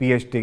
PhD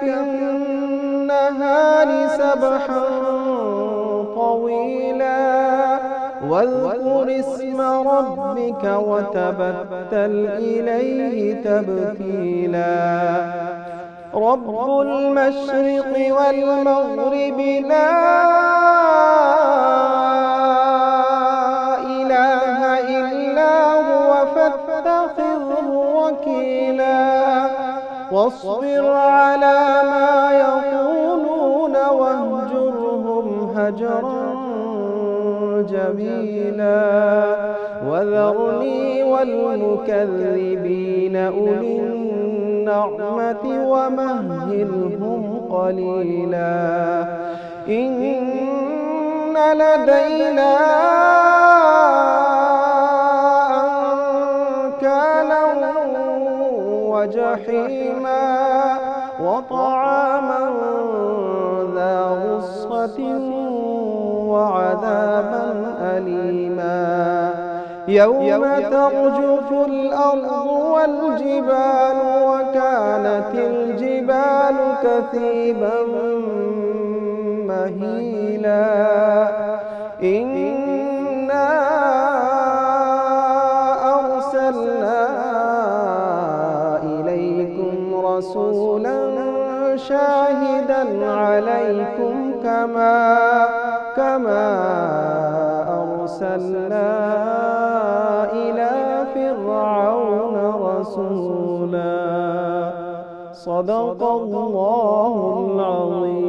في النهار سبحا طويلا واذكر اسم ربك وتبتل إليه تبتيلا رب المشرق والمغرب لا إله إلا هو فاتخذه وكيلا واصبر على ما يقولون واهجرهم هجرا جميلا وذرني والمكذبين أولي النعمة ومهلهم قليلا إن لدينا أنكالا وجحيما وطعاما ذا غصة وعذابا أليما يوم ترجف الأرض والجبال وكانت الجبال كثيبا مهيلا إنا أرسلنا إليكم رسولا شاهدا عليكم كما أرسلنا إلى فرعون رسولا صدق الله العظيم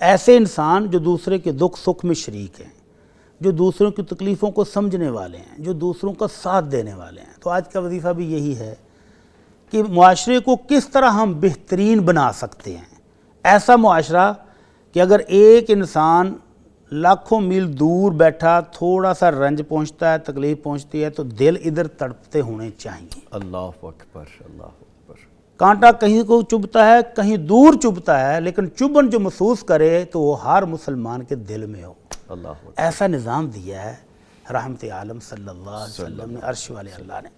ایسے انسان جو دوسرے کے دکھ سکھ میں شریک ہیں، جو دوسروں کی تکلیفوں کو سمجھنے والے ہیں، جو دوسروں کا ساتھ دینے والے ہیں۔ تو آج کا وظیفہ بھی یہی ہے کہ معاشرے کو کس طرح ہم بہترین بنا سکتے ہیں، ایسا معاشرہ کہ اگر ایک انسان لاکھوں میل دور بیٹھا تھوڑا سا رنج پہنچتا ہے، تکلیف پہنچتی ہے، تو دل ادھر تڑپتے ہونے چاہیے۔ اللہ اکبر، اللہ اکبر۔ کانٹا کہیں کو چبھتا ہے، کہیں دور چبھتا ہے، لیکن چبھن جو محسوس کرے تو وہ ہر مسلمان کے دل میں ہو۔ اللہ اکبر۔ ایسا نظام دیا ہے رحمت عالم صلی اللہ علیہ وسلم نے، عرش والے اللہ نے۔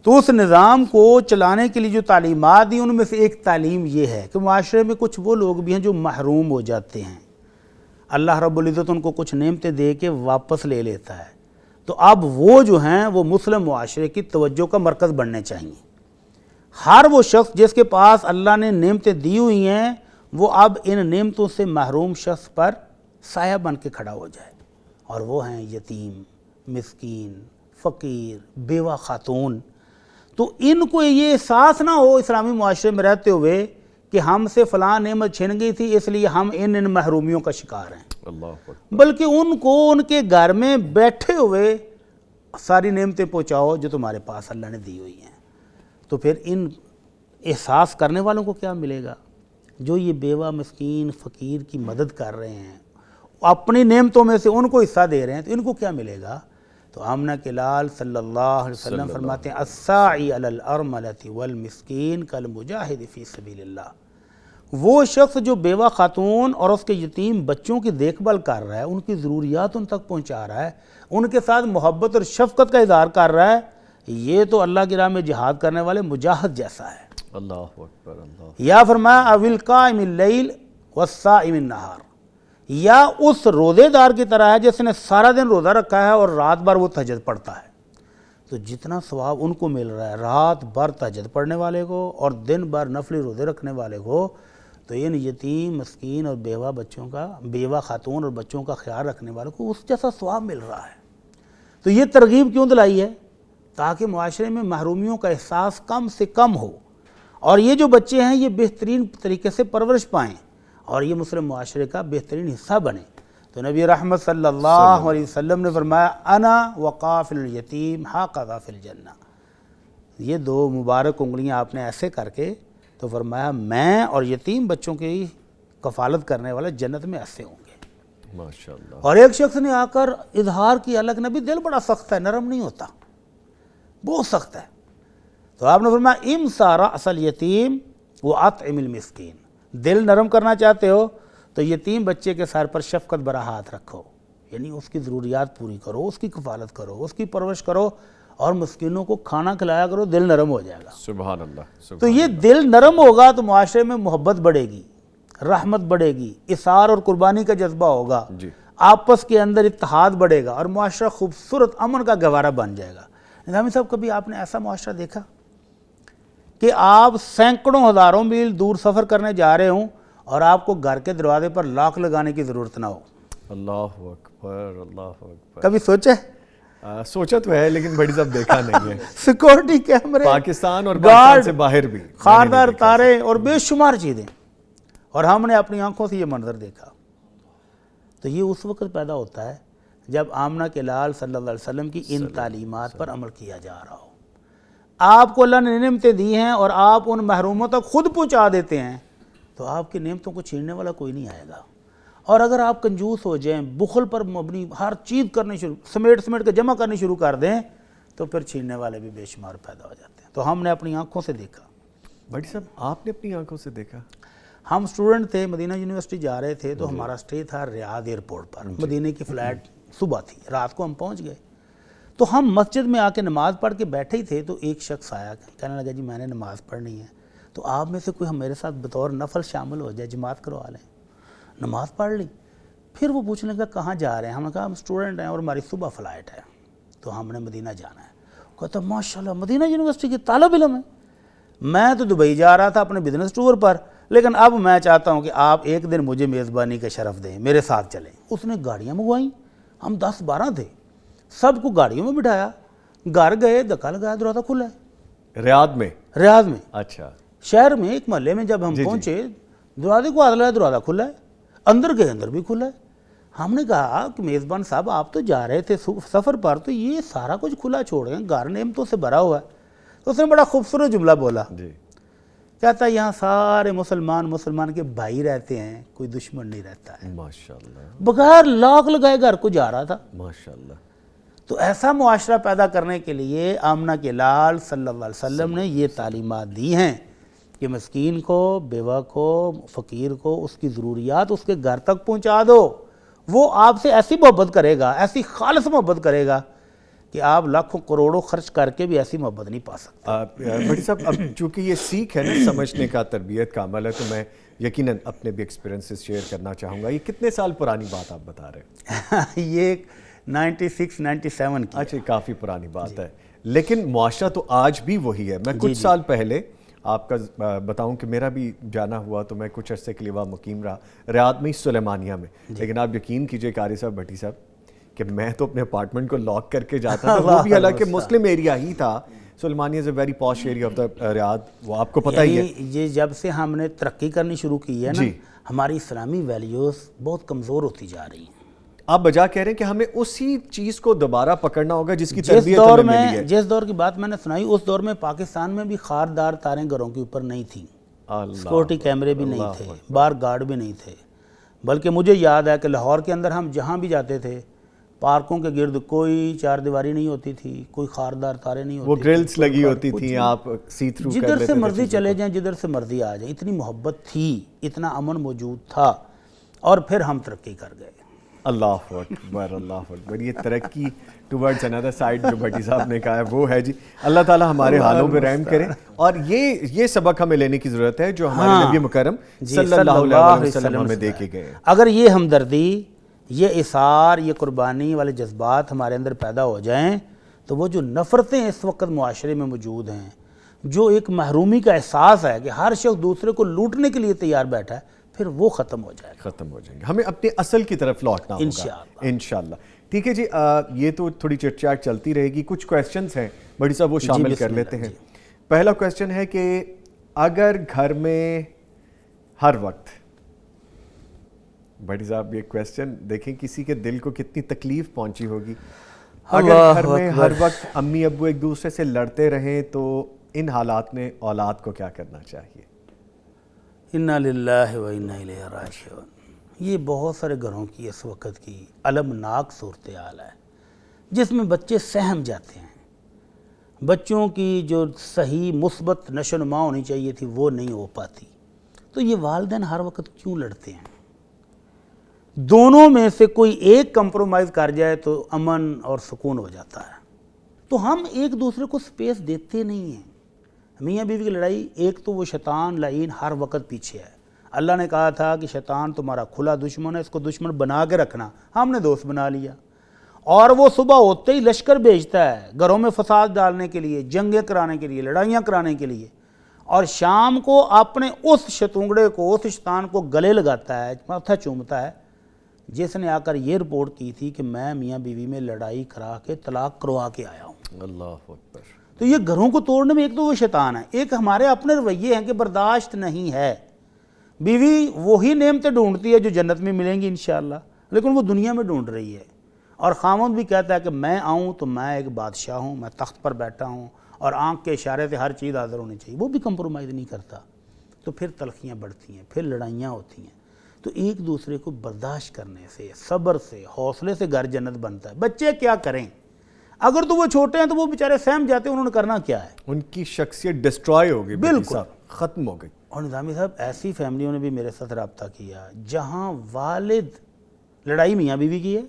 تو اس نظام کو چلانے کے لیے جو تعلیمات دی، ان میں سے ایک تعلیم یہ ہے کہ معاشرے میں کچھ وہ لوگ بھی ہیں جو محروم ہو جاتے ہیں، اللہ رب العزت ان کو کچھ نعمتیں دے کے واپس لے لیتا ہے، تو اب وہ جو ہیں وہ مسلم معاشرے کی توجہ کا مرکز بننے چاہیے۔ ہر وہ شخص جس کے پاس اللہ نے نعمتیں دی ہوئی ہیں، وہ اب ان نعمتوں سے محروم شخص پر سایہ بن کے کھڑا ہو جائے، اور وہ ہیں یتیم، مسکین، فقیر، بیوہ خاتون۔ تو ان کو یہ احساس نہ ہو اسلامی معاشرے میں رہتے ہوئے کہ ہم سے فلاں نعمت چھن گئی تھی اس لیے ہم ان محرومیوں کا شکار ہیں، اللہ اکبر۔ بلکہ ان کو ان کے گھر میں بیٹھے ہوئے ساری نعمتیں پہنچاؤ جو تمہارے پاس اللہ نے دی ہوئی ہیں۔ تو پھر ان احساس کرنے والوں کو کیا ملے گا؟ جو یہ بیوہ، مسکین، فقیر کی مدد کر رہے ہیں، اپنی نعمتوں میں سے ان کو حصہ دے رہے ہیں، تو ان کو کیا ملے گا؟ تو آمنہ کے لال صلی اللہ علیہ وسلم فرماتے ہیں الساعی علی الارملۃ والمسکین کالمجاہد فی سبیل اللہ۔ وہ شخص جو بیوہ خاتون اور اس کے یتیم بچوں کی دیکھ بھال کر رہا ہے، ان کی ضروریات ان تک پہنچا رہا ہے، ان کے ساتھ محبت اور شفقت کا اظہار کر رہا ہے، یہ تو اللہ کی راہ میں جہاد کرنے والے مجاہد جیسا ہے۔ اللہ اکبر، اللہ۔ یا فرمایا اول قائم اللیل والصائم النہار، یا اس روزے دار کی طرح ہے جس نے سارا دن روزہ رکھا ہے اور رات بھر وہ تہجد پڑھتا ہے۔ تو جتنا ثواب ان کو مل رہا ہے رات بھر تہجد پڑھنے والے کو اور دن بھر نفلی روزے رکھنے والے کو، تو ان یتیم، مسکین اور بیوہ خاتون اور بچوں کا خیال رکھنے والوں کو اس جیسا ثواب مل رہا ہے۔ تو یہ ترغیب کیوں دلائی ہے؟ تاکہ معاشرے میں محرومیوں کا احساس کم سے کم ہو، اور یہ جو بچے ہیں یہ بہترین طریقے سے پرورش پائیں اور یہ مسلم معاشرے کا بہترین حصہ بنے۔ تو نبی رحمت صلی اللہ علیہ وسلم نے فرمایا انا وقافل الیتیم ہاکذا فی الجنہ، یہ دو مبارک انگلیاں آپ نے ایسے کر کے تو فرمایا میں اور یتیم بچوں کی کفالت کرنے والا جنت میں ایسے ہوں گے۔ ماشاءاللہ۔ اور ایک شخص نے آ کر اظہار کیا، الگ نبی دل بڑا سخت ہے، نرم نہیں ہوتا، بہت سخت ہے۔ تو آپ نے فرمایا امسا رأس الیتیم واطعم المسکین، دل نرم کرنا چاہتے ہو تو یتیم بچے کے سر پر شفقت بھرا ہاتھ رکھو، یعنی اس کی ضروریات پوری کرو، اس کی کفالت کرو، اس کی پرورش کرو، اور مسکینوں کو کھانا کھلایا کرو، دل نرم ہو جائے گا۔ سبحان اللہ۔ تو یہ دل نرم ہوگا تو معاشرے میں محبت بڑھے گی، رحمت بڑھے گی، اثار اور قربانی کا جذبہ ہوگا، آپس کے اندر اتحاد بڑھے گا، اور معاشرہ خوبصورت امن کا گہوارہ بن جائے گا۔ نظامی صاحب کبھی آپ نے ایسا معاشرہ دیکھا کہ آپ سینکڑوں ہزاروں میل دور سفر کرنے جا رہے ہوں اور آپ کو گھر کے دروازے پر لاک لگانے کی ضرورت نہ ہو؟ اللہ اکبر، اللہ اکبر۔ کبھی سوچے؟ سوچا تو ہے لیکن بڑی صاحب دیکھا نہیں ہے۔ سیکورٹی کیمرے، پاکستان اور پاکستان سے باہر بھی خاردار تارے اور بے شمار چیزیں، اور ہم نے اپنی آنکھوں سے یہ منظر دیکھا۔ تو یہ اس وقت پیدا ہوتا ہے جب آمنہ کے لال صلی اللہ علیہ وسلم کی ان تعلیمات پر عمل کیا جا رہا ہو۔ آپ کو اللہ نے نعمتیں دی ہیں اور آپ ان محروموں تک خود پہنچا دیتے ہیں، تو آپ کی نعمتوں کو چھیننے والا کوئی نہیں آئے گا۔ اور اگر آپ کنجوس ہو جائیں، بخل پر مبنی ہر چیز کرنی سمیٹ کے جمع کرنی شروع کر دیں، تو پھر چھیننے والے بھی بے شمار پیدا ہو جاتے ہیں۔ تو ہم نے اپنی آنکھوں سے دیکھا۔ بڑی صاحب آپ نے اپنی آنکھوں سے دیکھا؟ ہم اسٹوڈنٹ تھے، مدینہ یونیورسٹی جا رہے تھے، تو ہمارا اسٹے تھا ریاض ایئرپورٹ پر، مدینہ کی فلائٹ صبح تھی، رات کو ہم پہنچ گئے۔ تو ہم مسجد میں آ کے نماز پڑھ کے بیٹھے ہی تھے، تو ایک شخص آیا کہنے لگا جی میں نے نماز پڑھنی ہے، تو آپ میں سے کوئی ہم میرے ساتھ بطور نفل شامل ہو جائے، جماعت کروا لیں۔ نماز پڑھ لی، پھر وہ پوچھنے لگا کہاں جا رہے ہیں؟ ہم نے کہا ہم اسٹوڈنٹ ہیں اور ہماری صبح فلائٹ ہے، تو ہم نے مدینہ جانا ہے۔ کہتا ماشاءاللہ مدینہ یونیورسٹی کے طالب علم ہیں، میں تو دبئی جا رہا تھا اپنے بزنس ٹور پر، لیکن اب میں چاہتا ہوں کہ آپ ایک دن مجھے میزبانی کا شرف دیں، میرے ساتھ چلیں۔ اس نے گاڑیاں منگوائیں، ہم 10-12 تھے، سب کو گاڑیوں میں بٹھایا، گھر گئے، دھکا لگایا، دروازہ کھلا ہے۔ ریاض میں؟ ریاض میں، اچھا۔ شہر میں ایک محلے میں جب ہم پہنچے، دروازے کو ہاتھ لگایا، دروازہ کھلا ہے۔ اندر گئے اندر بھی کھلا ہے. ہم نے کہا کہ میزبان صاحب آپ تو جا رہے تھے سفر پر, تو یہ سارا کچھ کھلا چھوڑ گئے, گھر نعمتوں سے بھرا ہوا ہے. تو اس نے بڑا خوبصورت جملہ بولا, کہتا ہے یہاں سارے مسلمان کے بھائی رہتے ہیں, کوئی دشمن نہیں رہتا ہے. ماشاءاللہ بغیر لاکھ لگائے گھر کو جا رہا تھا. ماشاءاللہ. تو ایسا معاشرہ پیدا کرنے کے لیے آمنہ کے لال صلی اللہ علیہ وسلم نے یہ تعلیمات دی ہیں کہ مسکین کو, بیوہ کو, فقیر کو اس کی ضروریات اس کے گھر تک پہنچا دو. وہ آپ سے ایسی محبت کرے گا, ایسی خالص محبت کرے گا کہ آپ لاکھوں کروڑوں خرچ کر کے بھی ایسی محبت نہیں پا سکتے. بھٹی صاحب, اب چونکہ یہ سیکھ ہے نا, سمجھنے کا, تربیت کا عمل ہے, تو میں یقیناً اپنے بھی ایکسپیرینسز شیئر کرنا چاہوں گا. یہ کتنے سال پرانی بات آپ بتا رہے ہیں؟ یہ 96-97 کی. اچھا, کافی پرانی بات ہے, لیکن معاشرہ تو آج بھی وہی ہے. میں کچھ سال پہلے آپ کا بتاؤں کہ میرا بھی جانا ہوا تو میں کچھ عرصے کے لیے وہاں مقیم رہا, ریاض میں, سلیمانیہ میں. لیکن آپ یقین کیجئے قاری صاحب, بھٹی صاحب, کہ میں تو اپنے اپارٹمنٹ کو لاک کر کے جاتا تھا. وہ بھی حالانکہ مسلم ایریا ہی تھا. Sulaymaniyah is a very posh area of the Riyadh, وہ آپ کو پتہ ہی ہے. یہ جب سے ہم نے ترقی کرنی شروع کی ہے نا, ہماری اسلامی ویلیوز بہت کمزور ہوتی جا رہی ہیں. آپ بجا کہہ رہے ہیں کہ ہمیں اسی چیز کو دوبارہ پکڑنا ہوگا جس کی تربیت ہمیں ملی ہے. جس دور کی بات میں نے سنائی, اس دور میں پاکستان میں بھی خاردار تاریں گھروں کے اوپر نہیں تھیں, سیکورٹی کیمرے بھی نہیں تھے, بار گارڈ بھی نہیں تھے. بلکہ مجھے یاد ہے کہ لاہور کے اندر ہم جہاں بھی جاتے تھے, پارکوں کے گرد کوئی چار دیواری نہیں ہوتی تھی, کوئی خاردار تاریں نہیں ہوتی, وہ گرلز لگی ہوتی تھیں, آپ سی تھرو کر لیتے تھے. جدھر سے مرضی چلے جائیں, جدھر سے مرضی آ جائیں. اتنی محبت تھی, اتنا امن موجود تھا, اور پھر ہم ترقی کر گئے. اللہ اکبر, اللہ اکبر. یہ ترقی ٹورڈز انادر سائڈ جو بھٹی صاحب نے کہا ہے وہ ہے جی. اللہ تعالیٰ ہمارے حالوں پہ رحم کرے, اور یہ سبق ہمیں لینے کی ضرورت ہے جو ہمارے نبی مکرم صلی اللہ علیہ وسلم ہمیں دے کے گئے. اگر یہ ہمدردی, یہ اثار, یہ قربانی والے جذبات ہمارے اندر پیدا ہو جائیں, تو وہ جو نفرتیں اس وقت معاشرے میں موجود ہیں, جو ایک محرومی کا احساس ہے کہ ہر شخص دوسرے کو لوٹنے کے لیے تیار بیٹھا ہے, پھر وہ ختم ہو جائے گا. ختم ہو جائیں گے. ہمیں اپنے اصل کی طرف لوٹنا ہوگا انشاءاللہ. ٹھیک ہے جی, یہ تو تھوڑی چٹ چاٹ چلتی رہے گی. کچھ کویسچنز ہیں بھٹی صاحب, وہ شامل کر لیتے ہیں. پہلا کویسچن ہے کہ اگر گھر میں ہر وقت, بھٹی صاحب یہ کویسچن دیکھیں کسی کے دل کو کتنی تکلیف پہنچی ہوگی. اگر گھر میں ہر وقت امی ابو ایک دوسرے سے لڑتے رہیں تو ان حالات میں اولاد کو کیا کرنا چاہیے؟ انا للہ و انا الیہ راجعون. یہ بہت سارے گھروں کی اس وقت کی المناک صورتحال ہے جس میں بچے سہم جاتے ہیں. بچوں کی جو صحیح مثبت نشو و نما ہونی چاہیے تھی وہ نہیں ہو پاتی. تو یہ والدین ہر وقت کیوں لڑتے ہیں؟ دونوں میں سے کوئی ایک کمپرومائز کر جائے تو امن اور سکون ہو جاتا ہے. تو ہم ایک دوسرے کو سپیس دیتے نہیں ہیں. میاں بیوی کی لڑائی, ایک تو وہ شیطان لعین ہر وقت پیچھے ہے. اللہ نے کہا تھا کہ شیطان تمہارا کھلا دشمن ہے, اس کو دشمن بنا کے رکھنا. ہم نے دوست بنا لیا, اور وہ صبح ہوتے ہی لشکر بھیجتا ہے گھروں میں فساد ڈالنے کے لیے, جنگیں کرانے کے لیے, لڑائیاں کرانے کے لیے, اور شام کو اپنے اس شتونگڑے کو, اس شیطان کو گلے لگاتا ہے, ماتھا چومتا ہے, جس نے آ کر یہ رپورٹ کی تھی کہ میں میاں بیوی میں لڑائی کرا کے طلاق کروا کے آیا ہوں. اللہ اکبر. تو یہ گھروں کو توڑنے میں ایک تو وہ شیطان ہے, ایک ہمارے اپنے رویے ہیں کہ برداشت نہیں ہے. بیوی وہی نعمتیں ڈھونڈتی ہے جو جنت میں ملیں گی انشاءاللہ, لیکن وہ دنیا میں ڈھونڈ رہی ہے. اور خاوند بھی کہتا ہے کہ میں آؤں تو میں ایک بادشاہ ہوں, میں تخت پر بیٹھا ہوں, اور آنکھ کے اشارے سے ہر چیز حاضر ہونی چاہیے. وہ بھی کمپرومائز نہیں کرتا. تو پھر تلخیاں بڑھتی ہیں, پھر لڑائیاں ہوتی ہیں. تو ایک دوسرے کو برداشت کرنے سے, صبر سے, حوصلے سے گھر جنت بنتا ہے. بچے کیا کریں؟ اگر تو وہ چھوٹے ہیں تو وہ بیچارے سہم جاتے ہیں, انہوں نے کرنا کیا ہے؟ ان کی شخصیت ڈسٹرائے ہو گئی, بالکل ختم ہو گئی. اور نظامی صاحب, ایسی فیملیوں نے بھی میرے ساتھ رابطہ کیا جہاں والد, لڑائی میاں بیوی کی ہے,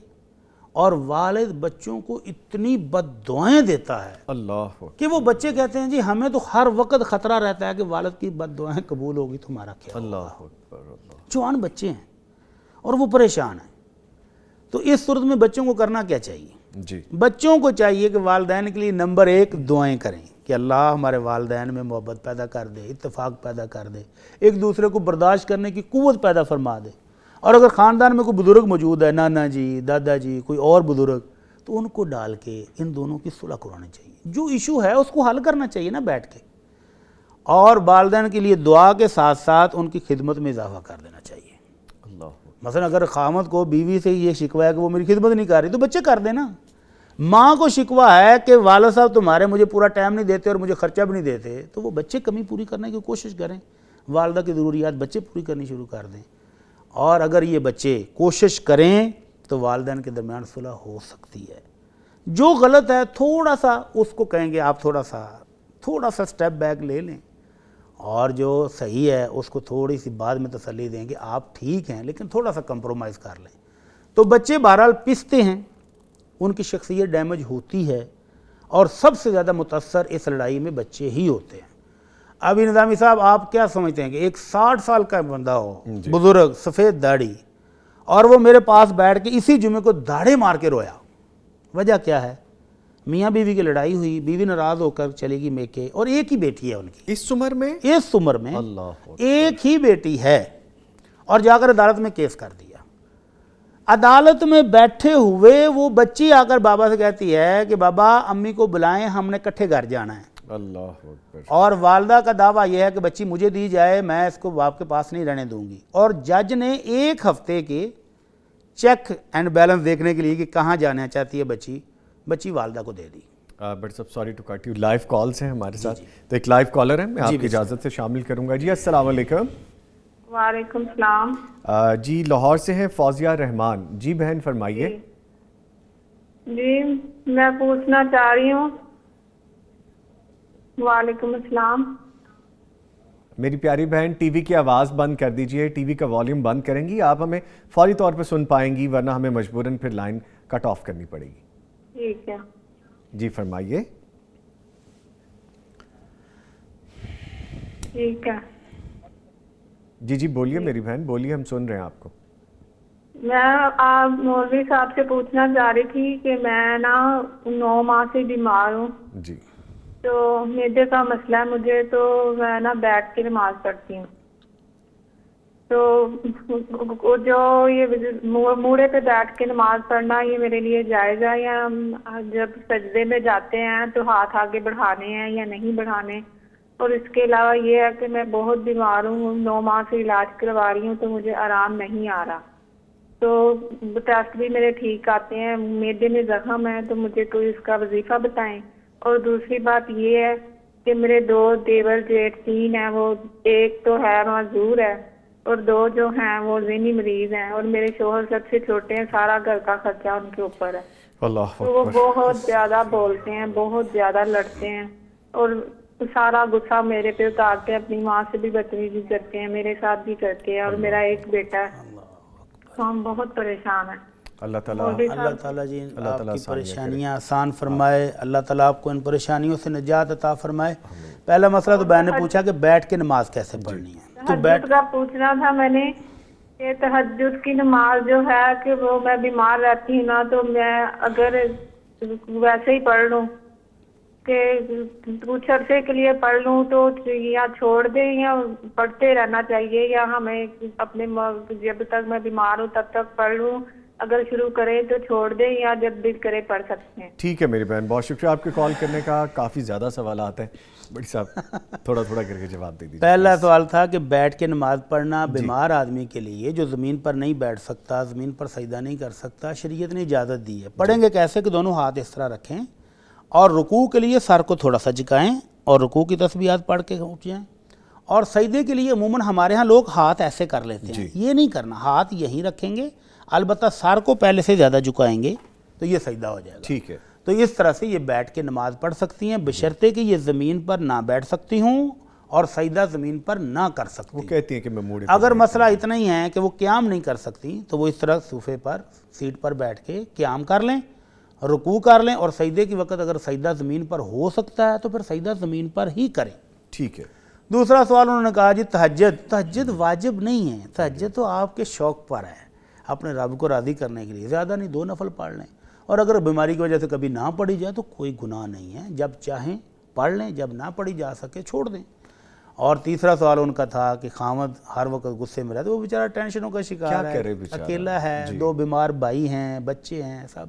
اور والد بچوں کو اتنی بد دعائیں دیتا ہے اللہ کہ وہ بچے کہتے ہیں جی ہمیں تو ہر وقت خطرہ رہتا ہے کہ والد کی بد دعائیں قبول ہوگی تو ہمارا کیا. اللہ اکبر. اللہ. جوان بچے ہیں اور وہ پریشان ہیں. تو اس صورت میں بچوں کو کرنا کیا چاہیے؟ جی, بچوں کو چاہیے کہ والدین کے لیے نمبر 1 دعائیں کریں کہ اللہ ہمارے والدین میں محبت پیدا کر دے, اتفاق پیدا کر دے, ایک دوسرے کو برداشت کرنے کی قوت پیدا فرما دے. اور اگر خاندان میں کوئی بزرگ موجود ہے, نانا جی, دادا جی, کوئی اور بزرگ, تو ان کو ڈال کے ان دونوں کی صلح کرانی چاہیے. جو ایشو ہے اس کو حل کرنا چاہیے نا بیٹھ کے, اور والدین کے لیے دعا کے ساتھ ساتھ ان کی خدمت میں اضافہ کر دینا چاہیے. اللہ. مثلا اگر خامد کو بیوی سے یہ شکوہ ہے کہ وہ میری خدمت نہیں کر رہی تو بچے کر دینا. ماں کو شکوہ ہے کہ والد صاحب تمہارے مجھے پورا ٹائم نہیں دیتے اور مجھے خرچہ بھی نہیں دیتے, تو وہ بچے کمی پوری کرنے کی کوشش کریں, والدہ کی ضروریات بچے پوری کرنی شروع کر دیں. اور اگر یہ بچے کوشش کریں تو والدین کے درمیان صلح ہو سکتی ہے. جو غلط ہے تھوڑا سا اس کو کہیں گے آپ تھوڑا سا سٹیپ بیک لے لیں, اور جو صحیح ہے اس کو تھوڑی سی بعد میں تسلی دیں کہ آپ ٹھیک ہیں لیکن تھوڑا سا کمپرومائز کر لیں. تو بچے بہرحال پستے ہیں, ان کی شخصیت ڈیمیج ہوتی ہے, اور سب سے زیادہ متاثر اس لڑائی میں بچے ہی ہوتے ہیں. ابھی نظامی صاحب آپ کیا سمجھتے ہیں کہ ایک 60 سال کا بندہ ہو, بزرگ, سفید داڑھی, اور وہ میرے پاس بیٹھ کے اسی جمعے کو داڑھے مار کے رویا, وجہ کیا ہے؟ میاں بیوی کی لڑائی ہوئی, بیوی ناراض ہو کر چلے گی میکے, اور ایک ہی بیٹی ہے ان کی اس عمر میں ایک ہی بیٹی ہے, اور جا کر عدالت میں کیس کر دیا. عدالت میں بیٹھے ہوئے وہ بچی آ کر بابا سے کہتی ہے کہ بابا امی کو بلائیں, ہم نے کٹھے گھر جانا ہے. اللہ اکبر. اور والدہ کا دعویٰ یہ ہے کہ بچی مجھے دی جائے, میں اس کو باپ کے پاس نہیں رہنے دوں گی. اور جج نے 1 ہفتے کے چیک اینڈ بیلنس دیکھنے کے لیے کہ کہاں جانا چاہتی ہے بچی والدہ کو دے دی. بٹ سب sorry to cut you, live calls ہیں ہمارے ساتھ, تو ایک لائیو کالر ہے, میں آپ کی اجازت سے شامل کروں گا. جی السلام علیکم. وعلیکم السلام. جی لاہور سے ہیں فوزیہ رحمان. جی بہن فرمائیے. جی میں پوچھنا چاہ رہی ہوں. وعلیکم السلام. میری پیاری بہن ٹی وی کی آواز بند کر دیجئے, ٹی وی کا والیوم بند کریں گی آپ ہمیں فوری طور پہ سن پائیں گی, ورنہ ہمیں مجبوراً پھر لائن کٹ آف کرنی پڑے گی. ٹھیک ہے. جی فرمائیے. ٹھیک ہے. جی بولیے میری بہن, بولیے, ہم سن رہے ہیں آپ کو. میں آپ مولوی صاحب سے پوچھنا چاہ رہی تھی کہ میں نا 9 ماہ سے بیمار ہوں. جی. تو میدے کا مسئلہ ہے مجھے, تو میں نا بیٹھ کے نماز پڑھتی ہوں. تو جو یہ موڑے پہ بیٹھ کے نماز پڑھنا یہ میرے لیے جائز ہے, یا جب سجدے میں جاتے ہیں تو ہاتھ آگے بڑھانے ہیں یا نہیں بڑھانے؟ اور اس کے علاوہ یہ ہے کہ میں بہت بیمار ہوں, 9 ماہ سے علاج کروا رہی ہوں, تو مجھے آرام نہیں آ رہا. تو ٹیسٹ بھی میرے ٹھیک آتے ہیں, میدے میں زخم ہے, تو مجھے کوئی اس کا وظیفہ بتائیں. اور دوسری بات یہ ہے کہ میرے 2 دیور جیٹھ 3 ہیں, وہ ایک تو ہے معذور ہے اور 2 جو ہیں وہ ذہنی مریض ہیں, اور میرے شوہر سب سے چھوٹے ہیں, سارا گھر کا خرچہ ان کے اوپر ہے. اللہ تو وہ بہت زیادہ بولتے ہیں, بہت زیادہ لڑتے ہیں, اور سارا غصہ میرے پہ اتارتے ہیں. اپنی ماں سے بھی بدتمیزی کرتے ہیں, میرے ساتھ بھی کرتے ہیں, اور میرا ایک بیٹا ہے. تو ہم بہت پریشان ہیں. اللہ تعالیٰ جی آپ کی پریشانیاں آسان فرمائے, اللہ تعالیٰ آپ کو ان پریشانیوں سے نجات عطا فرمائے. پہلا مسئلہ تو بہن نے پوچھا کہ بیٹھ کے نماز کیسے پڑھنی ہے. تو تہجد کا پوچھنا تھا میں نے کہ تہجد کی نماز جو ہے کہ وہ میں بیمار رہتی ہوں نا, تو میں اگر ویسے ہی پڑھ لوں کہ کچھ عرصے کے لیے پڑھ لوں تو یا چھوڑ دیں یا پڑھتے رہنا چاہیے, یا ہمیں اپنے جب تک میں بیمار ہوں تب تک پڑھ لوں, اگر شروع کریں تو چھوڑ دیں, یا جب دل کرے پڑھ سکتے ہیں. ٹھیک ہے میری بہن, بہت شکریہ آپ کے کال کرنے کا. کافی زیادہ سوالات ہیں, بڑی صاحب تھوڑا کر کے جواب دے دیجیے. پہلا سوال تھا کہ بیٹھ کے نماز پڑھنا بیمار آدمی کے لیے جو زمین پر نہیں بیٹھ سکتا, زمین پر سجدہ نہیں کر سکتا, شریعت نے اجازت دی ہے. پڑھیں گے کیسے کہ دونوں ہاتھ اس طرح رکھیں, اور رکوع کے لیے سر کو تھوڑا سا جھکائیں, اور رکوع کی تسبیحات پڑھ کے اٹھ جائیں. اور سجدے کے لیے عموماً ہمارے ہاں لوگ ہاتھ ایسے کر لیتے ہیں, یہ نہیں کرنا, ہاتھ یہیں رکھیں گے, البتہ سر کو پہلے سے زیادہ جھکائیں گے تو یہ سجدہ ہو جائے گا. ٹھیک ہے. تو اس طرح سے یہ بیٹھ کے نماز پڑھ سکتی ہیں, بشرطے کہ یہ زمین پر نہ بیٹھ سکتی ہوں اور سجدہ زمین پر نہ کر سکتی. وہ کہتی ہیں کہ میں موڑے. اگر مسئلہ اتنا ہی ہے کہ وہ قیام نہیں کر سکتی تو وہ اس طرح صوفے پر سیٹ پر بیٹھ کے قیام کر لیں, رکوع کر لیں, اور سجدے کی وقت اگر سجدہ زمین پر ہو سکتا ہے تو پھر سجدہ زمین پر ہی کریں. ٹھیک ہے. دوسرا سوال انہوں نے کہا جی تہجد واجب نہیں ہے, تہجد تو آپ کے شوق پر ہے, اپنے رب کو راضی کرنے کے لیے, زیادہ نہیں 2 نفل پڑھ لیں, اور اگر بیماری کی وجہ سے کبھی نہ پڑھی جائے تو کوئی گناہ نہیں ہے, جب چاہیں پڑھ لیں, جب نہ پڑھی جا سکے چھوڑ دیں. اور تیسرا سوال ان کا تھا کہ خامد ہر وقت غصے میں رہتا, وہ بیچارہ ٹینشنوں کا شکار ہے, اکیلا ہے, 2 بیمار بھائی ہیں, بچے ہیں سب,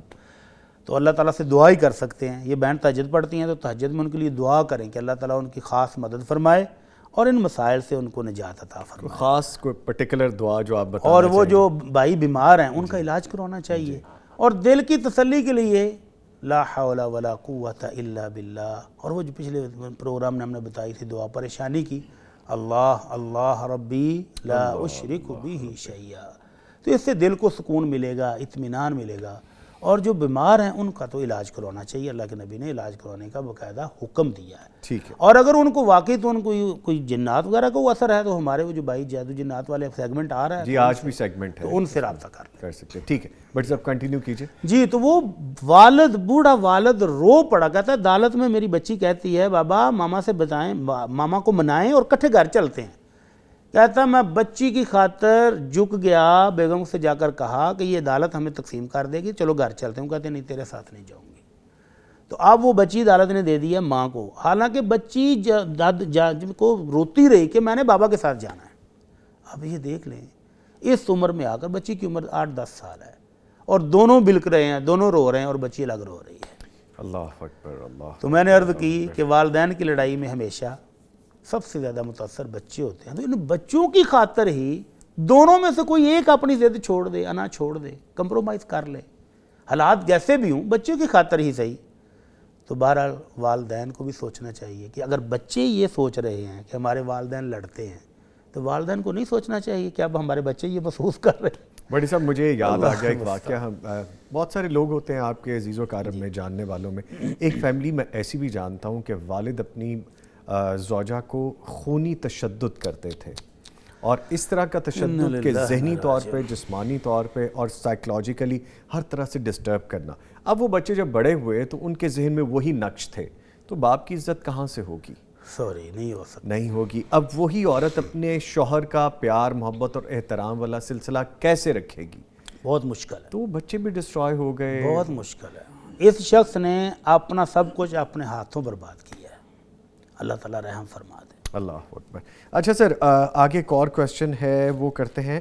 تو اللہ تعالیٰ سے دعا ہی کر سکتے ہیں. یہ بہن تہجد پڑھتی ہیں تو تہجد میں ان کے لیے دعا کریں کہ اللہ تعالیٰ ان کی خاص مدد فرمائے اور ان مسائل سے ان کو نجات عطا فرمائے. خاص کوئی پرٹیکولر دعا جو آپ بتانا اور وہ چاہیں؟ جو بھائی بیمار ہیں ان کا علاج کروانا چاہیے، اور دل کی تسلی کے لیے لا حول ولا قوت الا باللہ. اور وہ جو پچھلے پروگرام میں ہم نے بتائی تھی دعا پریشانی کی، اللہ اللہ ربی لا اشرک بہ شیئا. تو اس سے دل کو سکون ملے گا، اطمینان ملے گا. اور جو بیمار ہیں ان کا تو علاج کروانا چاہیے، اللہ کے نبی نے علاج کروانے کا باقاعدہ حکم دیا ہے. ٹھیک ہے. اور اگر ان کو واقعی تو ان کو کوئی جنات وغیرہ کا اثر ہے تو ہمارے وہ جو بھائی جادو جنات والے سیگمنٹ آ رہا ہے جی آج بھی سیگمنٹ ہے، تو ان سے رابطہ کر لیں. کر سکتے ہیں. ٹھیک ہے بٹ صاحب کنٹینیو کیجئے. جی تو وہ والد، بوڑھا والد رو پڑا، کہتا ہے عدالت میں میری بچی کہتی ہے بابا ماما سے بتائیں، ماما کو منائیں اور کٹھے گھر چلتے ہیں. کہتا میں بچی کی خاطر جھک گیا، بیگم سے جا کر کہا کہ یہ عدالت ہمیں تقسیم کر دے گی، چلو گھر چلتے ہیں. کہتے نہیں تیرے ساتھ نہیں جاؤں گی. تو اب وہ بچی عدالت نے دے دی ہے ماں کو، حالانکہ بچی جج کو روتی رہی کہ میں نے بابا کے ساتھ جانا ہے. اب یہ دیکھ لیں اس عمر میں آ کر، بچی کی عمر 8-10 سال ہے، اور دونوں بلک رہے ہیں، دونوں رو رہے ہیں اور بچی الگ رو رہی ہے. اللہ اکبر اللہ. تو میں نے عرض کی کہ والدین کی لڑائی میں ہمیشہ سب سے زیادہ متاثر بچے ہوتے ہیں. تو ان بچوں کی خاطر ہی دونوں میں سے کوئی ایک اپنی ضد چھوڑ دے، انا چھوڑ دے، کمپرومائز کر لے، حالات جیسے بھی ہوں بچوں کی خاطر ہی صحیح. تو بہرحال والدین کو بھی سوچنا چاہیے کہ اگر بچے یہ سوچ رہے ہیں کہ ہمارے والدین لڑتے ہیں تو والدین کو نہیں سوچنا چاہیے کہ اب ہمارے بچے یہ محسوس کر رہے ہیں. بڑی صاحب مجھے یاد آ گیا ایک واقعہ. ہم بہت سارے لوگ ہوتے ہیں آپ کے عزیز و کارم میں جاننے والوں میں، ایک فیملی میں ایسی بھی جانتا ہوں کہ والد اپنی زوجہ کو خونی تشدد کرتے تھے، اور اس طرح کا تشدد کہ ذہنی طور پہ، جسمانی طور پہ اور سائیکلوجیکلی ہر طرح سے ڈسٹرب کرنا. اب وہ بچے جب بڑے ہوئے تو ان کے ذہن میں وہی نقش تھے، تو باپ کی عزت کہاں سے ہوگی؟ سوری نہیں ہو سکتا، نہیں ہوگی. اب وہی عورت اپنے شوہر کا پیار محبت اور احترام والا سلسلہ کیسے رکھے گی؟ بہت مشکل ہے، تو بچے بھی ڈسٹرائے ہو گئے. بہت مشکل ہے. اس شخص نے اپنا سب کچھ اپنے ہاتھوں برباد کیا ہے. اللہ تعالیٰ رحم فرما دے. اللہ اکبر. اچھا سر آگے ایک اور کویسچن ہے، وہ کرتے ہیں.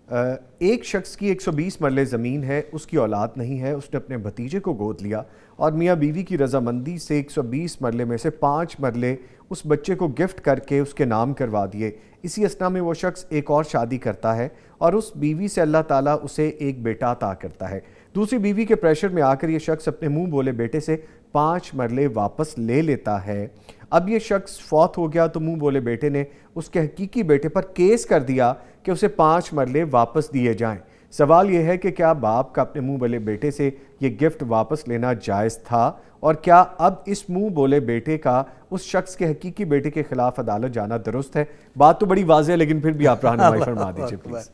ایک شخص کی 120 مرلے زمین ہے، اس کی اولاد نہیں ہے، اس نے اپنے بھتیجے کو گود لیا اور میاں بیوی کی رضامندی سے 120 مرلے میں سے 5 مرلے اس بچے کو گفٹ کر کے اس کے نام کروا دیے. اسی اثنا میں وہ شخص ایک اور شادی کرتا ہے اور اس بیوی سے اللہ تعالیٰ اسے ایک بیٹا عطا کرتا ہے. دوسری بیوی کے پریشر میں آ کر یہ شخص اپنے منہ بولے بیٹے سے 5 مرلے واپس لے لیتا ہے. اب یہ شخص فوت ہو گیا تو منہ بولے بیٹے نے اس کے حقیقی بیٹے پر کیس کر دیا کہ اسے 5 مرلے واپس دیے جائیں. سوال یہ ہے کہ کیا باپ کا اپنے منہ بولے بیٹے سے یہ گفٹ واپس لینا جائز تھا، اور کیا اب اس منہ بولے بیٹے کا اس شخص کے حقیقی بیٹے کے خلاف عدالت جانا درست ہے؟ بات تو بڑی واضح ہے لیکن پھر بھی آپ رہنمائی فرما دیجیے پلیز.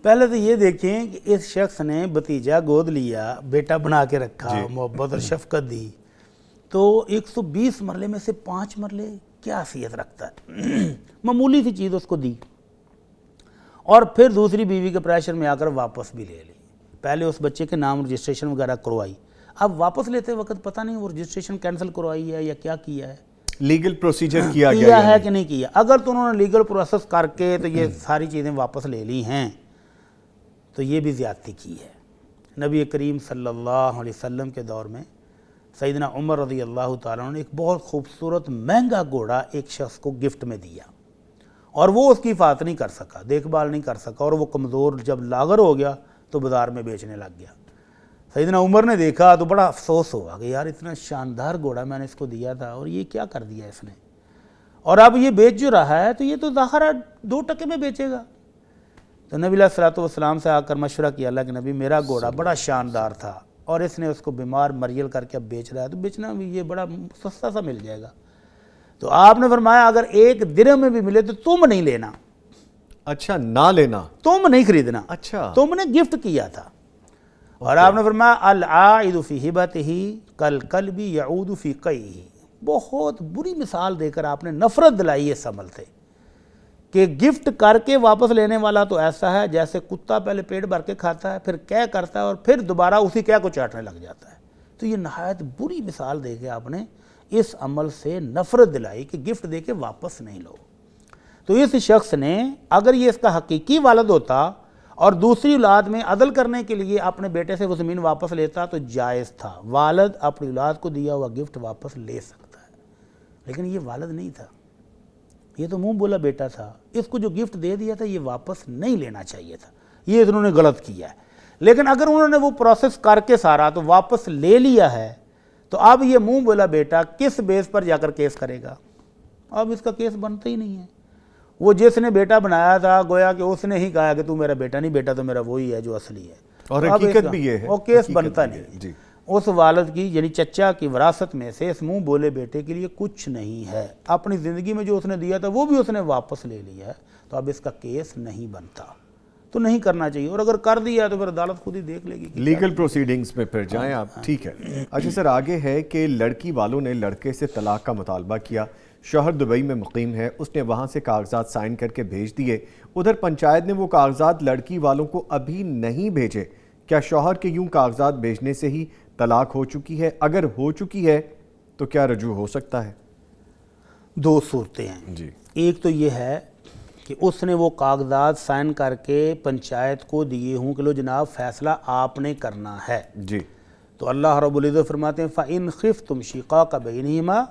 پہلے تو یہ دیکھیں کہ اس شخص نے بھتیجا گود لیا، بیٹا بنا کے رکھا، محبت اور شفقت دی، تو 120 مرلے میں سے 5 مرلے کیا حیثیت رکھتا ہے؟ معمولی سی چیز اس کو دی، اور پھر دوسری بیوی کے پریشر میں آ کر واپس بھی لے لی. پہلے اس بچے کے نام رجسٹریشن وغیرہ کروائی، اب واپس لیتے وقت پتہ نہیں وہ رجسٹریشن کینسل کروائی ہے یا کیا کیا ہے، لیگل پروسیجر کیا گیا ہے کہ نہیں کیا. اگر تو انہوں نے لیگل پروسیس کر کے تو یہ ساری چیزیں واپس لے لی ہیں تو یہ بھی زیادتی کی ہے. نبی کریم صلی اللہ علیہ وسلم کے دور میں سیدنا عمر رضی اللہ تعالیٰ عنہ نے ایک بہت خوبصورت مہنگا گھوڑا ایک شخص کو گفٹ میں دیا، اور وہ اس کی حفاظت نہیں کر سکا، دیکھ بھال نہیں کر سکا، اور وہ کمزور جب لاغر ہو گیا تو بازار میں بیچنے لگ گیا. سیدنا عمر نے دیکھا تو بڑا افسوس ہوا کہ یار اتنا شاندار گھوڑا میں نے اس کو دیا تھا اور یہ کیا کر دیا اس نے، اور اب یہ بیچ جو رہا ہے تو یہ تو ظاہر ہے 2 ٹکے میں بیچے گا. تو نبی علیہ الصلوۃ والسلام سے آ کر مشورہ کیا، اللہ کے نبی میرا گھوڑا بڑا شاندار تھا اور اس نے اس کو بیمار مریل کر کے اب بیچ رہا ہے، تو بیچنا بھی یہ بڑا سستا سا مل جائے گا. تو آپ نے فرمایا اگر 1 درہم میں بھی ملے تو تم نہیں لینا. اچھا نہ لینا، تم نہیں خریدنا، اچھا تم نے گفٹ کیا تھا. اور آپ نے فرمایا العائد فی ہبتہ کالکلب یعود فی قیہ. بہت بری مثال دے کر آپ نے نفرت دلائی اس عمل سے کہ گفٹ کر کے واپس لینے والا تو ایسا ہے جیسے کتا پہلے پیٹ بھر کے کھاتا ہے، پھر کیا کرتا ہے اور پھر دوبارہ اسی کیا کو چاٹنے لگ جاتا ہے. تو یہ نہایت بری مثال دے کے آپ نے اس عمل سے نفرت دلائی کہ گفٹ دے کے واپس نہیں لو. تو اس شخص نے اگر یہ اس کا حقیقی والد ہوتا اور دوسری اولاد میں عدل کرنے کے لیے اپنے بیٹے سے وہ زمین واپس لیتا تو جائز تھا. والد اپنی اولاد کو دیا ہوا گفٹ واپس لے سکتا ہے، لیکن یہ والد نہیں تھا، یہ تو منہ بولا بیٹا تھا, اس کو جو گفٹ دے دیا تھا یہ واپس نہیں لینا چاہیے تھا, یہ انہوں نے غلط کیا ہے. لیکن اگر انہوں نے وہ پروسیس کر کے سارا تو واپس لے لیا ہے, تو اب یہ منہ بولا بیٹا کس بیس پر جا کر کیس کرے گا؟ اب اس کا کیس بنتا ہی نہیں ہے. وہ جس نے بیٹا بنایا تھا گویا کہ اس نے ہی کہا کہ تو میرا بیٹا نہیں, بیٹا تو میرا وہی ہے جو اصلی ہے, اور حقیقت بھی یہ ہے, وہ کیس بنتا نہیں ہے. جی. اس والد کی یعنی چچا کی وراثت میں سے اس منہ بولے بیٹے کے لیے کچھ نہیں ہے. اپنی زندگی میں جو اس نے دیا تھا وہ بھی اس نے واپس لے لیا ہے, تو اب اس کا کیس نہیں بنتا, تو نہیں کرنا چاہیے. اور اگر کر دیا تو پھر عدالت خود ہی دیکھ لے گی. لیگل پروسیڈنگز میں پھر جائیں آپ, ٹھیک ہے. اچھا سر, آگے ہے کہ لڑکی والوں نے لڑکے سے طلاق کا مطالبہ کیا. شوہر دبئی میں مقیم ہے, اس نے وہاں سے کاغذات سائن کر کے بھیج دیے. ادھر پنچایت نے وہ کاغذات لڑکی والوں کو ابھی نہیں بھیجے. کیا شوہر کے یوں کاغذات بھیجنے سے ہی طلاق ہو چکی ہے؟ اگر ہو چکی ہے تو کیا رجوع ہو سکتا ہے؟ دو صورتیں ہیں جی. ایک تو یہ ہے کہ اس نے وہ کاغذات سائن کر کے پنچایت کو دیے ہوں کہ لو جناب فیصلہ آپ نے کرنا ہے. جی. تو اللہ رب العزت فرماتے ہیں فَإِنْ خِفْتُمْ شِقَاقَ بَيْنِهِمَا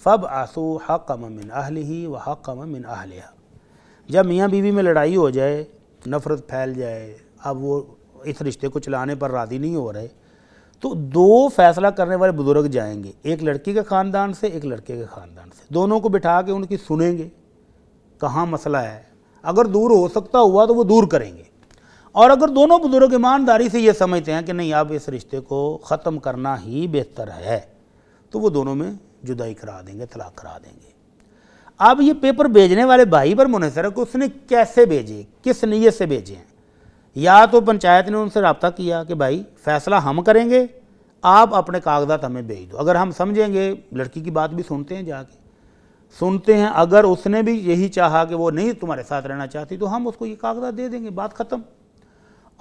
فَابْعَثُوا حَكَمًا مِّنْ أَهْلِهِ وَحَكَمًا مِّنْ أَهْلِهَا. جب میاں بیوی میں لڑائی ہو جائے, نفرت پھیل جائے, اب وہ اس رشتے کو چلانے پر راضی نہیں ہو رہے, تو دو فیصلہ کرنے والے بزرگ جائیں گے, ایک لڑکی کے خاندان سے ایک لڑکے کے خاندان سے. دونوں کو بٹھا کے ان کی سنیں گے کہاں مسئلہ ہے. اگر دور ہو سکتا ہوا تو وہ دور کریں گے, اور اگر دونوں بزرگ ایمانداری سے یہ سمجھتے ہیں کہ نہیں اب اس رشتے کو ختم کرنا ہی بہتر ہے, تو وہ دونوں میں جدائی کرا دیں گے, طلاق کرا دیں گے. اب یہ پیپر بھیجنے والے بھائی پر منحصر ہے کہ اس نے کیسے بھیجے, کس نیت سے بھیجے ہیں. یا تو پنچایت نے ان سے رابطہ کیا کہ بھائی فیصلہ ہم کریں گے, آپ اپنے کاغذات ہمیں بھیج دو. اگر ہم سمجھیں گے, لڑکی کی بات بھی سنتے ہیں, جا کے سنتے ہیں, اگر اس نے بھی یہی چاہا کہ وہ نہیں تمہارے ساتھ رہنا چاہتی تو ہم اس کو یہ کاغذات دے دیں گے, بات ختم.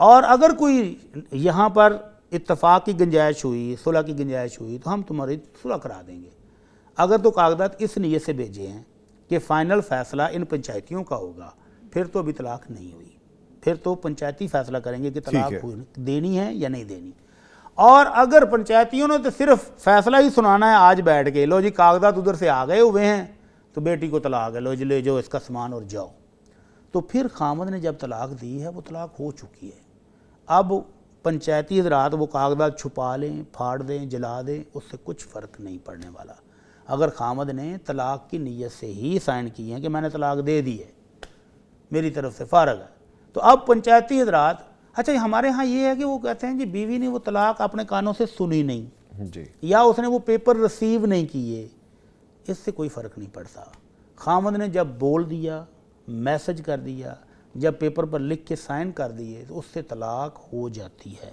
اور اگر کوئی یہاں پر اتفاق کی گنجائش ہوئی, صلح کی گنجائش ہوئی, تو ہم تمہاری صلح کرا دیں گے. اگر تو کاغذات اس نیت سے بھیجے ہیں کہ فائنل فیصلہ ان پنچایتیوں کا ہوگا, پھر تو ابھی طلاق نہیں ہوئی, پھر تو پنچایتی فیصلہ کریں گے کہ طلاق دینی ہے یا نہیں دینی. اور اگر پنچایتیوں نے تو صرف فیصلہ ہی سنانا ہے آج بیٹھ کے, لو جی کاغذات ادھر سے آ گئے ہوئے ہیں تو بیٹی کو طلاق ہے, لو جی لے جاؤ اس کا سامان اور جاؤ, تو پھر خامد نے جب طلاق دی ہے وہ طلاق ہو چکی ہے. اب پنچایتی حضرات وہ کاغذات چھپا لیں, پھاڑ دیں, جلا دیں, اس سے کچھ فرق نہیں پڑنے والا. اگر خامد نے طلاق کی نیت سے ہی سائن کی ہیں کہ میں نے طلاق دے دی ہے, میری طرف سے فارغ ہے, تو اب پنچایتی حضرات, اچھا ہمارے ہاں یہ ہے کہ وہ کہتے ہیں کہ بیوی نے وہ طلاق اپنے کانوں سے سنی نہیں, جی, یا اس نے وہ پیپر ریسیو نہیں کیے, اس سے کوئی فرق نہیں پڑتا. خامد نے جب بول دیا, میسج کر دیا, جب پیپر پر لکھ کے سائن کر دیے, تو اس سے طلاق ہو جاتی ہے.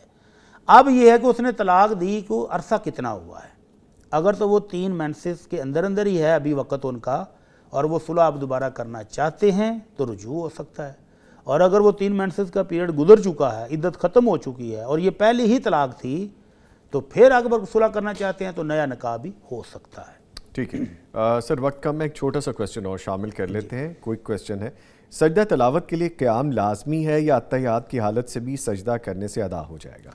اب یہ ہے کہ اس نے طلاق دی کو عرصہ کتنا ہوا ہے. اگر تو وہ 3 مینسز کے اندر اندر ہی ہے ابھی وقت ان کا, اور وہ صلح اب دوبارہ کرنا چاہتے ہیں تو رجوع ہو سکتا ہے. اور اگر وہ 3 مینسز کا پیریڈ گزر چکا ہے, عدت ختم ہو چکی ہے, اور یہ پہلی ہی طلاق تھی, تو پھر اگر صلح کرنا چاہتے ہیں تو نیا نکاح بھی ہو سکتا ہے. ٹھیک ہے. سر وقت کم ہے, ایک چھوٹا سا کویسچن اور شامل کر لیتے ہیں. کوئی کویسچن ہے, سجدہ تلاوت کے لیے قیام لازمی ہے یا اتحیات کی حالت سے بھی سجدہ کرنے سے ادا ہو جائے گا؟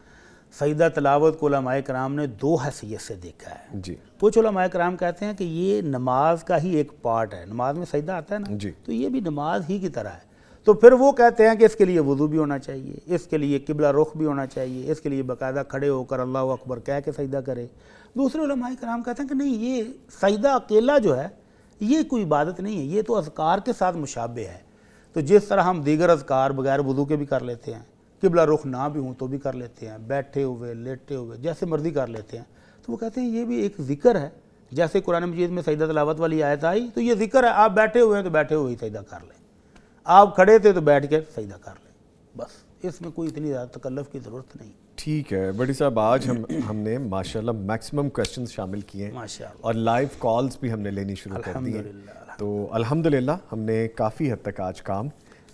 سجدہ تلاوت کو علماء کرام نے 2 حیثیت سے دیکھا ہے. جی. کچھ علماء کرام کہتے ہیں کہ یہ نماز کا ہی ایک پارٹ ہے, نماز میں سجدہ آتا ہے نا, جی, تو یہ بھی نماز ہی کی طرح ہے. تو پھر وہ کہتے ہیں کہ اس کے لیے وضو بھی ہونا چاہیے, اس کے لیے قبلہ رخ بھی ہونا چاہیے, اس کے لیے باقاعدہ کھڑے ہو کر اللہ اکبر کہہ کے سجدہ کرے. دوسرے علماء کرام کہتے ہیں کہ نہیں, یہ سجدہ اکیلا جو ہے یہ کوئی عبادت نہیں ہے, یہ تو اذکار کے ساتھ مشابہ ہے. تو جس طرح ہم دیگر اذکار بغیر وضو کے بھی کر لیتے ہیں, قبلہ رخ نہ بھی ہوں تو بھی کر لیتے ہیں, بیٹھے ہوئے لیٹے ہوئے جیسے مرضی کر لیتے ہیں, تو وہ کہتے ہیں یہ بھی ایک ذکر ہے. جیسے قرآن مجید میں سجدہ تلاوت والی آیت آئی تو یہ ذکر ہے, آپ بیٹھے ہوئے ہیں تو بیٹھے ہوئے ہی سجدہ کر لیں, آپ کھڑے تھے تو بیٹھ کے سجدہ کر لیں, بس اس میں کوئی اتنی زیادہ تکلف کی ضرورت نہیں. ٹھیک ہے. بڑی صاحب آج ہم نے ماشاءاللہ میکسیمم کویسچنز شامل کیے ہیں, ماشاءاللہ, اور لائیو کالز بھی ہم نے لینی شروع کر دی ہیں. تو الحمدللہ ہم نے کافی حد تک آج کام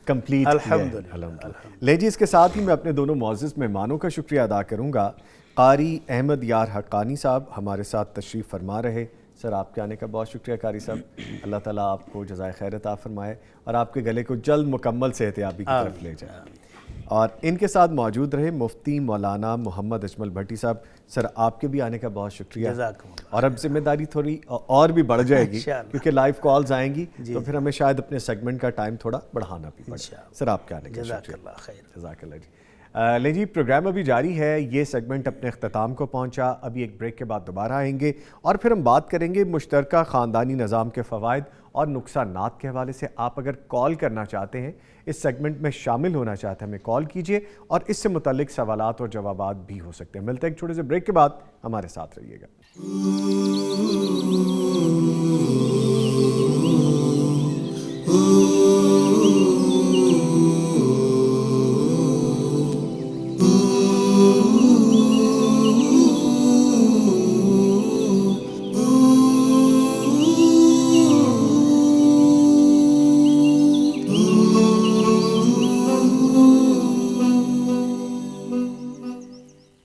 کمپلیٹ کیا ہے. الحمدللہ. لے جی, اس کے ساتھ ہی میں اپنے دونوں معزز مہمانوں کا شکریہ ادا کروں گا. قاری احمد یار حقانی صاحب ہمارے ساتھ تشریف فرما رہے. سر آپ کے آنے کا بہت شکریہ قاری صاحب. اللہ تعالیٰ آپ کو جزائے خیر عطا فرمائے اور آپ کے گلے کو جلد مکمل صحتیابی کی طرف لے جائے. اور ان کے ساتھ موجود رہے مفتی مولانا محمد اجمل بھٹی صاحب. سر آپ کے بھی آنے کا بہت شکریہ. جزاکم اللہ. اور اب ذمہ داری تھوڑی اور بھی بڑھ جائے گی انشاءاللہ. کیونکہ لائیو کالز آئیں گی تو پھر ہمیں شاید اپنے سیگمنٹ کا ٹائم تھوڑا بڑھانا بھی پڑے. انشاءاللہ. سر آپ کے آنے کا جزاک شکریہ. اللہ خیر. جزاک اللہ جی. لے جی پروگرام ابھی جاری ہے. یہ سیگمنٹ اپنے اختتام کو پہنچا. ابھی ایک بریک کے بعد دوبارہ آئیں گے اور پھر ہم بات کریں گے مشترکہ خاندانی نظام کے فوائد اور نقصانات کے حوالے سے. آپ اگر کال کرنا چاہتے ہیں, اس سیگمنٹ میں شامل ہونا چاہتے ہیں, ہمیں کال کیجئے اور اس سے متعلق سوالات اور جوابات بھی ہو سکتے ہیں. ملتے ہیں ایک چھوٹے سے بریک کے بعد, ہمارے ساتھ رہیے گا.